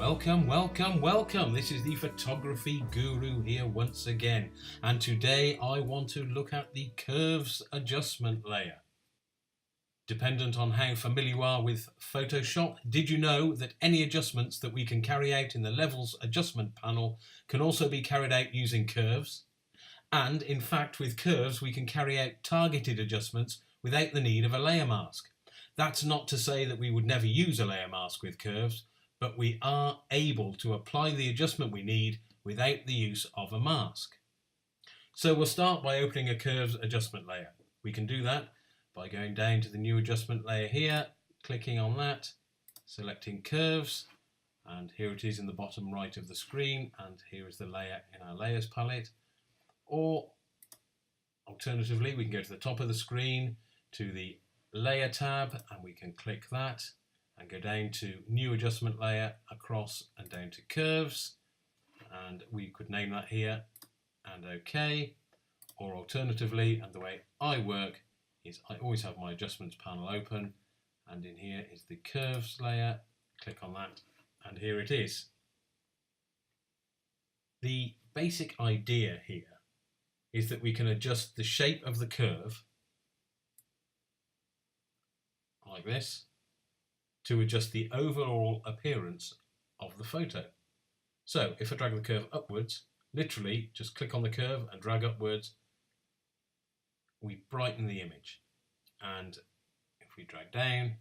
Welcome, welcome, welcome. This is the photography guru here once again. And today I want to look at the curves adjustment layer. Dependent on how familiar you are with Photoshop, did you know that any adjustments that we can carry out in the levels adjustment panel can also be carried out using curves? And in fact, with curves, we can carry out targeted adjustments without the need of a layer mask. That's not to say that we would never use a layer mask with curves, but we are able to apply the adjustment we need without the use of a mask. So we'll start by opening a curves adjustment layer. We can do that by going down to the new adjustment layer here, clicking on that, selecting curves, and here it is in the bottom right of the screen, and here is the layer in our layers palette. Or alternatively, we can go to the top of the screen to the layer tab, and we can click that and go down to new adjustment layer, across and down to curves, and we could name that here and OK. Or alternatively, and the way I work is I always have my adjustments panel open, and in here is the curves layer. Click on that and here it is. The basic idea here is that we can adjust the shape of the curve like this to adjust the overall appearance of the photo. So if I drag the curve upwards, literally just click on the curve and drag upwards, we brighten the image. And if we drag down,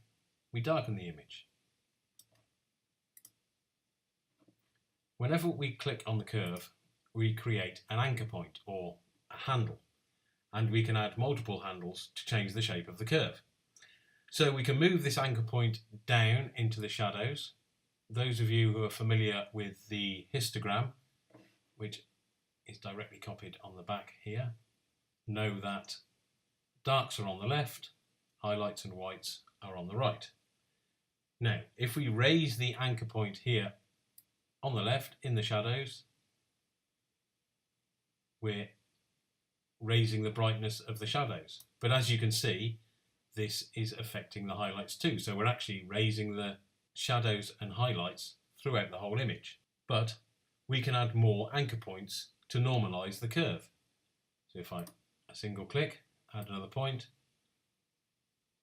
we darken the image. Whenever we click on the curve, we create an anchor point or a handle, and we can add multiple handles to change the shape of the curve. So we can move this anchor point down into the shadows. Those of you who are familiar with the histogram, which is directly copied on the back here, know that darks are on the left, highlights and whites are on the right. Now, if we raise the anchor point here on the left in the shadows, we're raising the brightness of the shadows. But as you can see, this is affecting the highlights too. So we're actually raising the shadows and highlights throughout the whole image. But we can add more anchor points to normalize the curve. So if I a single click, add another point,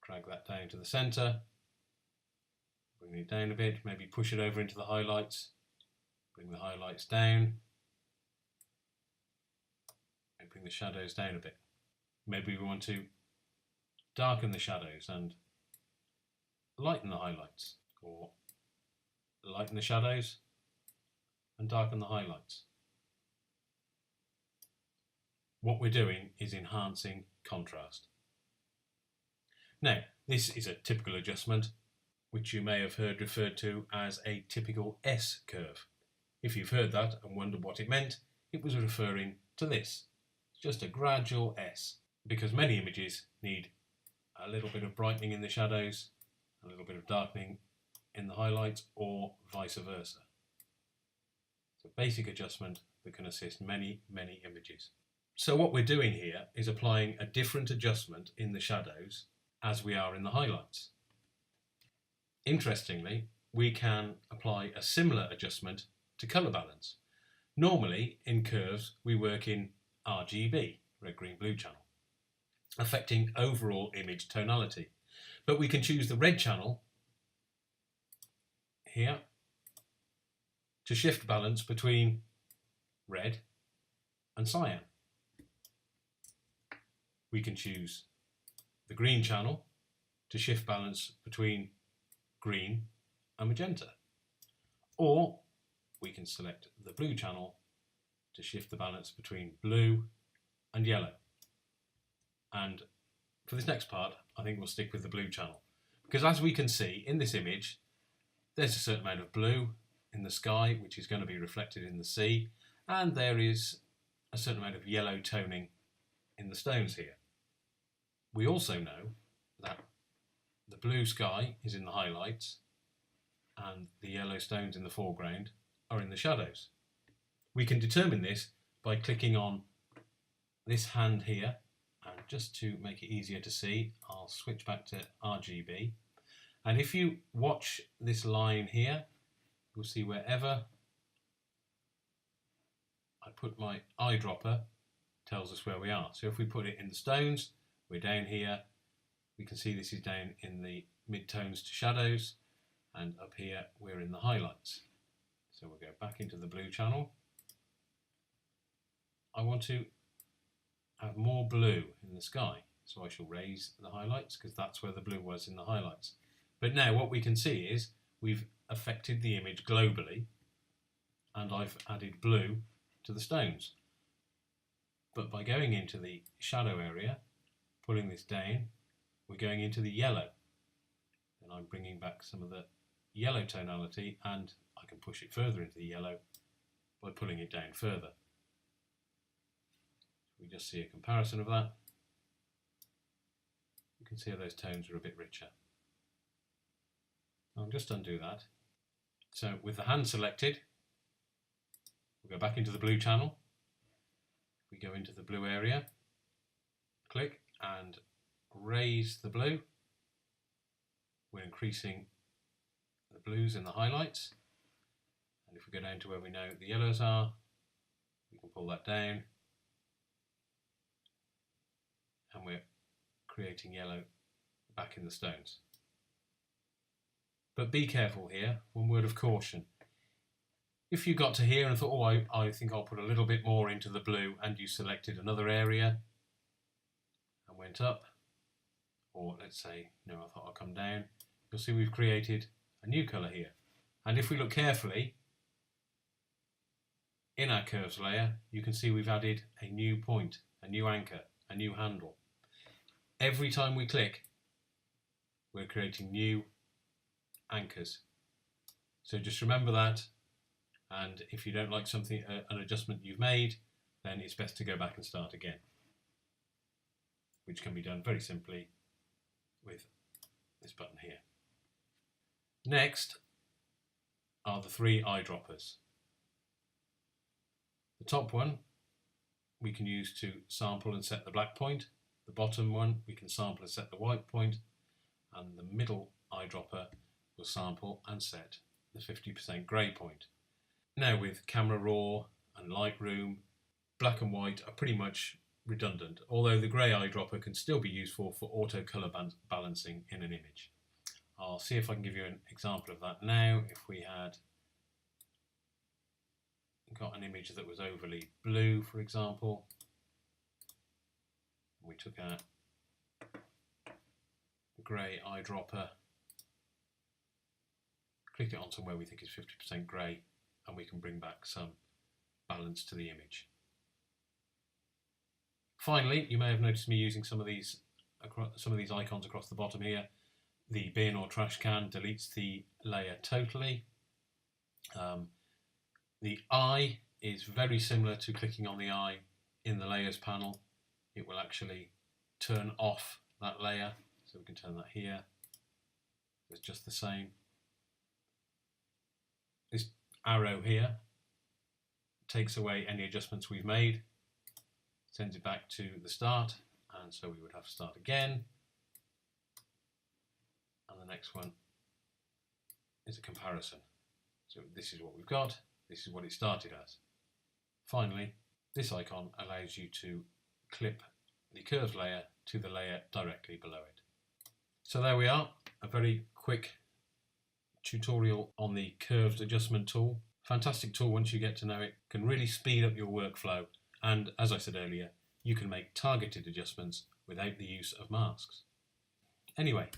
drag that down to the center, bring it down a bit, maybe push it over into the highlights, bring the highlights down, and bring the shadows down a bit. Maybe we want to darken the shadows and lighten the highlights, or lighten the shadows and darken the highlights. What we're doing is enhancing contrast. Now, this is a typical adjustment, which you may have heard referred to as a typical S curve. If you've heard that and wondered what it meant, it was referring to this. It's just a gradual S, because many images need a little bit of brightening in the shadows, a little bit of darkening in the highlights, or vice versa. It's a basic adjustment that can assist many, many images. So what we're doing here is applying a different adjustment in the shadows as we are in the highlights. Interestingly, we can apply a similar adjustment to colour balance. Normally, in curves, we work in RGB, red, green, blue channel, affecting overall image tonality. But we can choose the red channel here to shift balance between red and cyan. We can choose the green channel to shift balance between green and magenta. Or we can select the blue channel to shift the balance between blue and yellow. And for this next part, I think we'll stick with the blue channel, because as we can see in this image, there's a certain amount of blue in the sky, which is going to be reflected in the sea, and there is a certain amount of yellow toning in the stones here. We also know that the blue sky is in the highlights and the yellow stones in the foreground are in the shadows. We can determine this by clicking on this hand here, and just to make it easier to see, I'll switch back to RGB. And if you watch this line here, you'll see wherever I put my eyedropper, tells us where we are. So if we put it in the stones, we're down here. We can see this is down in the mid-tones to shadows, and up here we're in the highlights. So we'll go back into the blue channel. I want to have more blue in the sky, so I shall raise the highlights because that's where the blue was in the highlights. But now what we can see is we've affected the image globally, and I've added blue to the stones. But by going into the shadow area, pulling this down, we're going into the yellow. And I'm bringing back some of the yellow tonality, and I can push it further into the yellow by pulling it down further. We just see a comparison of that. You can see how those tones are a bit richer. I'll just undo that. So with the hand selected, we'll go back into the blue channel. We go into the blue area, click and raise the blue. We're increasing the blues in the highlights. And if we go down to where we know the yellows are, we can pull that down. And we're creating yellow back in the stones. But be careful here, one word of caution. If you got to here and thought, oh, I think I'll put a little bit more into the blue, and you selected another area and went up, or let's say, no, I thought I'll come down, you'll see we've created a new colour here. And if we look carefully, in our curves layer, you can see we've added a new point, a new anchor, a new handle. Every time we click, we're creating new anchors. So just remember that, and if you don't like something, an adjustment you've made, then it's best to go back and start again, which can be done very simply with this button here. Next are the 3 eyedroppers. The top one we can use to sample and set the black point. The bottom one we can sample and set the white point, and the middle eyedropper will sample and set the 50% grey point. Now with Camera Raw and Lightroom, black and white are pretty much redundant, although the grey eyedropper can still be useful for auto colour balancing in an image. I'll see if I can give you an example of that now. If we had got an image that was overly blue, for example, we took out the grey eyedropper, click it on somewhere we think is 50% grey, and we can bring back some balance to the image. Finally, you may have noticed me using some of these icons across the bottom here. The bin or trash can deletes the layer totally. The eye is very similar to clicking on the eye in the layers panel. It will actually turn off that layer, so we can turn that here. It's just the same. This arrow here takes away any adjustments we've made, sends it back to the start, and so we would have to start again. And the next one is a comparison. So this is what we've got, this is what it started as. Finally, this icon allows you to clip the curves layer to the layer directly below it. So there we are, a very quick tutorial on the curved adjustment tool. Fantastic tool once you get to know it, can really speed up your workflow, and as I said earlier, you can make targeted adjustments without the use of masks. Anyway,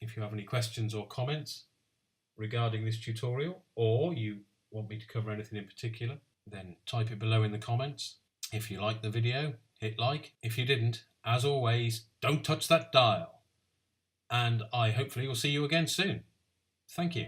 if you have any questions or comments regarding this tutorial, or you want me to cover anything in particular, then type it below in the comments. If you liked the video, hit like. If you didn't, as always, don't touch that dial. And I hopefully will see you again soon. Thank you.